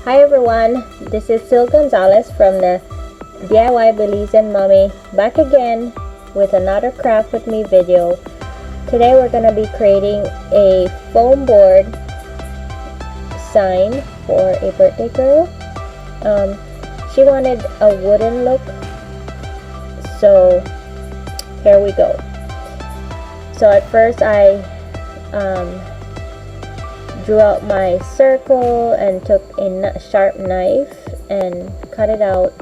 Hi everyone, this is Sil Gonzalez from the DIY Believes in Mommy, back again with another craft with me video. Today we're going to be creating a foam board sign for a birthday girl. She wanted a wooden look, so here we go. So at first I drew out my circle and took a sharp knife and cut it out.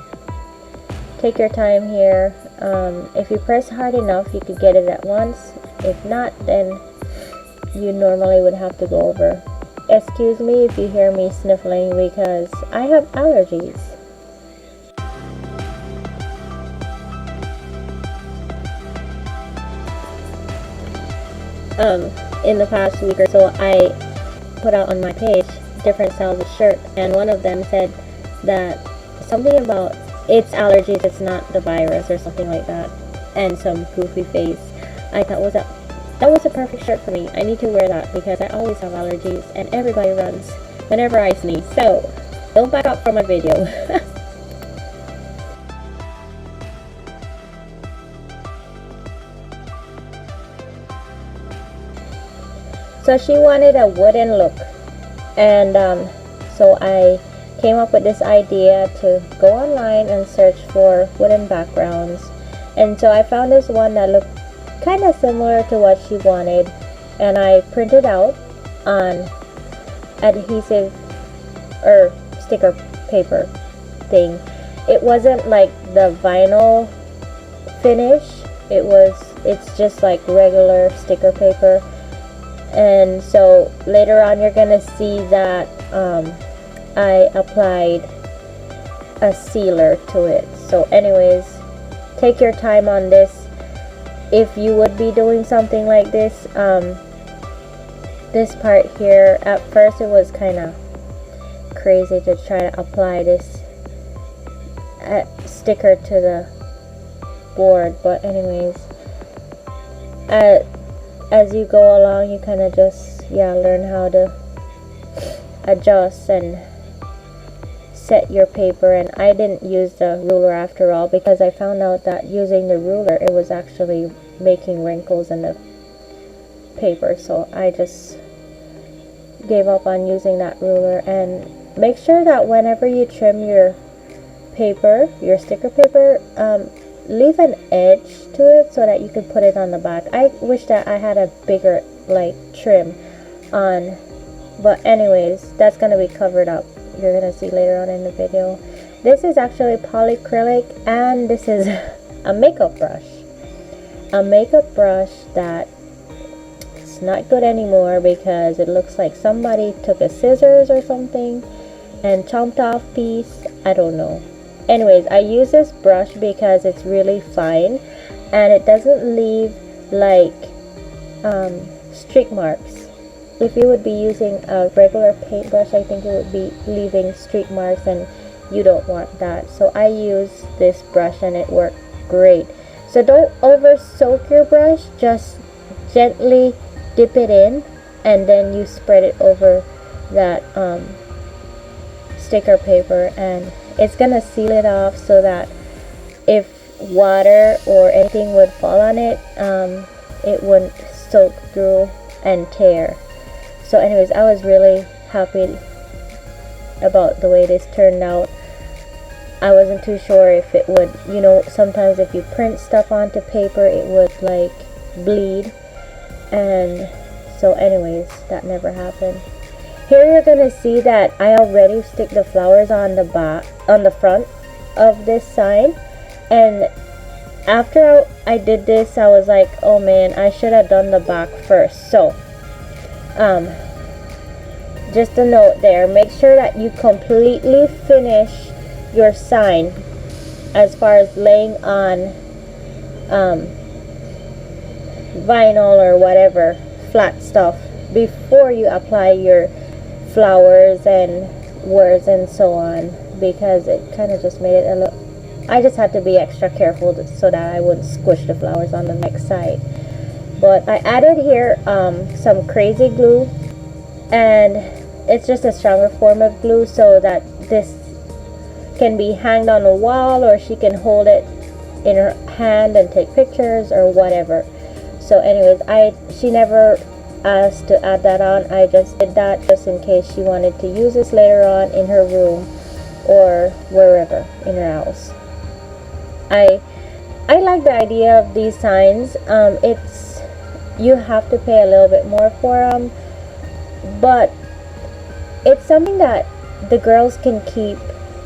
Take your time here. If you press hard enough, you could get it at once. If not, then you normally would have to go over. Excuse me if you hear me sniffling because I have allergies. In the past week or so, I put out on my page different styles of shirt, and one of them said that something about it's allergies, it's not the virus or something like that, and some goofy face. I thought that was a perfect shirt for me. I need to wear that because I always have allergies and everybody runs whenever I sneeze. So don't back up from my video. So she wanted a wooden look, and so I came up with this idea to go online and search for wooden backgrounds, and so I found this one that looked kind of similar to what she wanted, and I printed out on adhesive or sticker paper thing. It wasn't like the vinyl finish, it's just like regular sticker paper. And so later on you're gonna see that I applied a sealer to it. So anyways, take your time on this. If you would be doing something like this, this part here, at first it was kind of crazy to try to apply this sticker to the board, but anyways, as you go along, you kind of just learn how to adjust and set your paper. And I didn't use the ruler after all because I found out that using the ruler, it was actually making wrinkles in the paper, so I just gave up on using that ruler. And make sure that whenever you trim your paper, your sticker paper, leave an edge to it so that you can put it on the back. I wish that I had a bigger like trim on, but anyways, that's gonna be covered up. You're gonna see later on in the video. This is actually polyacrylic, and this is a makeup brush. A makeup brush that it's not good anymore because it looks like somebody took a scissors or something and chomped off piece. I don't know. Anyways, I use this brush because it's really fine and it doesn't leave like streak marks. If you would be using a regular paintbrush, I think it would be leaving streak marks, and you don't want that. So I use this brush and it worked great. So don't over soak your brush, just gently dip it in and then you spread it over that sticker paper, and it's gonna seal it off so that if water or anything would fall on it, it wouldn't soak through and tear. So anyways, I was really happy about the way this turned out. I wasn't too sure if it would, sometimes if you print stuff onto paper, it would like bleed, and so anyways, that never happened. Here you're gonna see that I already stick the flowers on the back, on the front of this sign, and after I did this, I was like, oh man, I should have done the back first. So just a note there, make sure that you completely finish your sign as far as laying on vinyl or whatever flat stuff before you apply your flowers and words and so on, because it kind of just made it a little, I just had to be extra careful so that I wouldn't squish the flowers on the next side. But I added here some crazy glue, and it's just a stronger form of glue so that this can be hanged on a wall, or she can hold it in her hand and take pictures or whatever. So anyways, she never asked to add that on. I just did that just in case she wanted to use this later on in her room or wherever in her house. I like the idea of these signs. You have to pay a little bit more for them, but it's something that the girls can keep,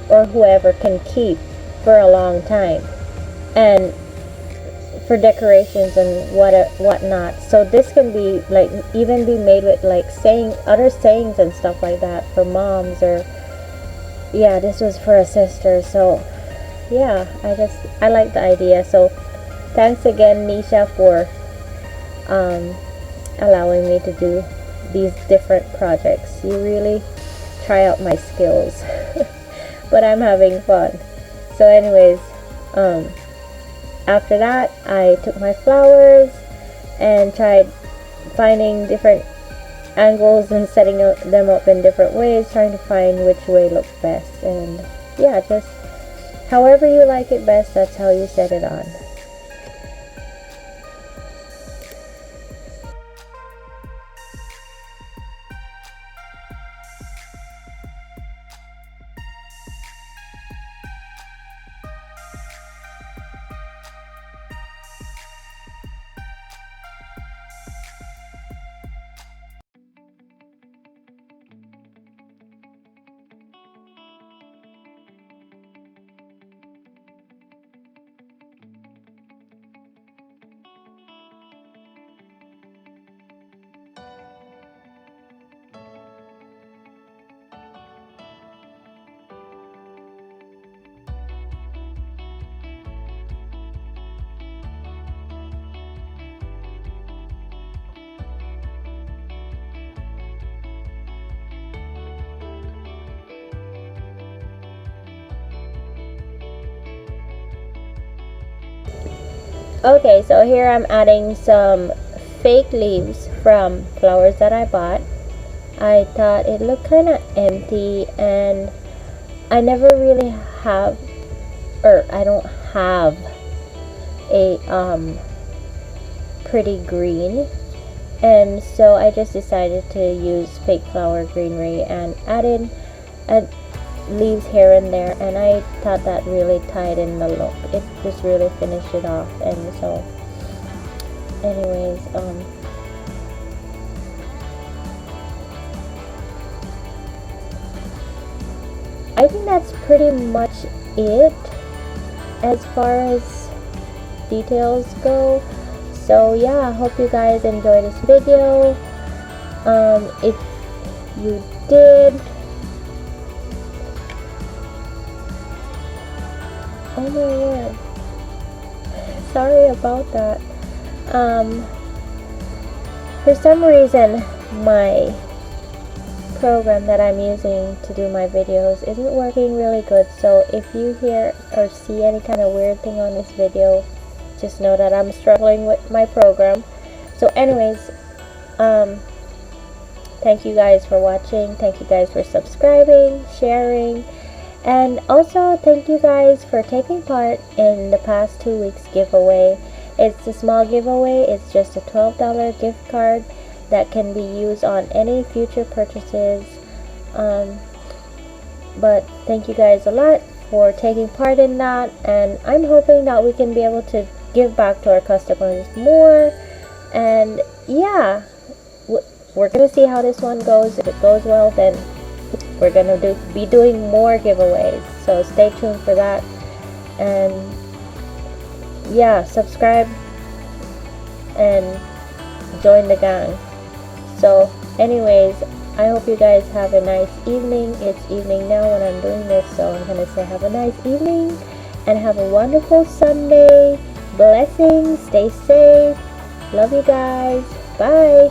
or whoever can keep, for a long time, and for decorations and whatnot. So this can be like even be made with like other sayings and stuff like that for moms, or yeah, this was for a sister. So yeah, I like the idea. So thanks again, Nisha, for allowing me to do these different projects. You really try out my skills. But I'm having fun. So anyways, after that I took my flowers and tried finding different angles and setting them up in different ways, trying to find which way looks best. And yeah, just however you like it best, that's how you set it on. Okay, so here I'm adding some fake leaves from flowers that I bought. I thought it looked kind of empty, and I never really have, or I don't have a pretty green, and so I just decided to use fake flower greenery and added leaves here and there, and I thought that really tied in the look. It just really finished it off. And so anyways, I think that's pretty much it as far as details go. So yeah, I hope you guys enjoyed this video. If you did, oh my word, sorry about that. For some reason my program that I'm using to do my videos isn't working really good, so if you hear or see any kind of weird thing on this video, just know that I'm struggling with my program. So anyways, thank you guys for watching, thank you guys for subscribing, sharing, and also thank you guys for taking part in the past 2 weeks giveaway. It's a small giveaway. It's just a $12 gift card that can be used on any future purchases. But thank you guys a lot for taking part in that, and I'm hoping that we can be able to give back to our customers more. And yeah, we're gonna see how this one goes. If it goes well, then we're gonna be doing more giveaways, so stay tuned for that. And yeah, subscribe and join the gang. So anyways, I hope you guys have a nice evening. It's evening now when I'm doing this, so I'm gonna say have a nice evening and have a wonderful Sunday. Blessings, stay safe, love you guys, bye.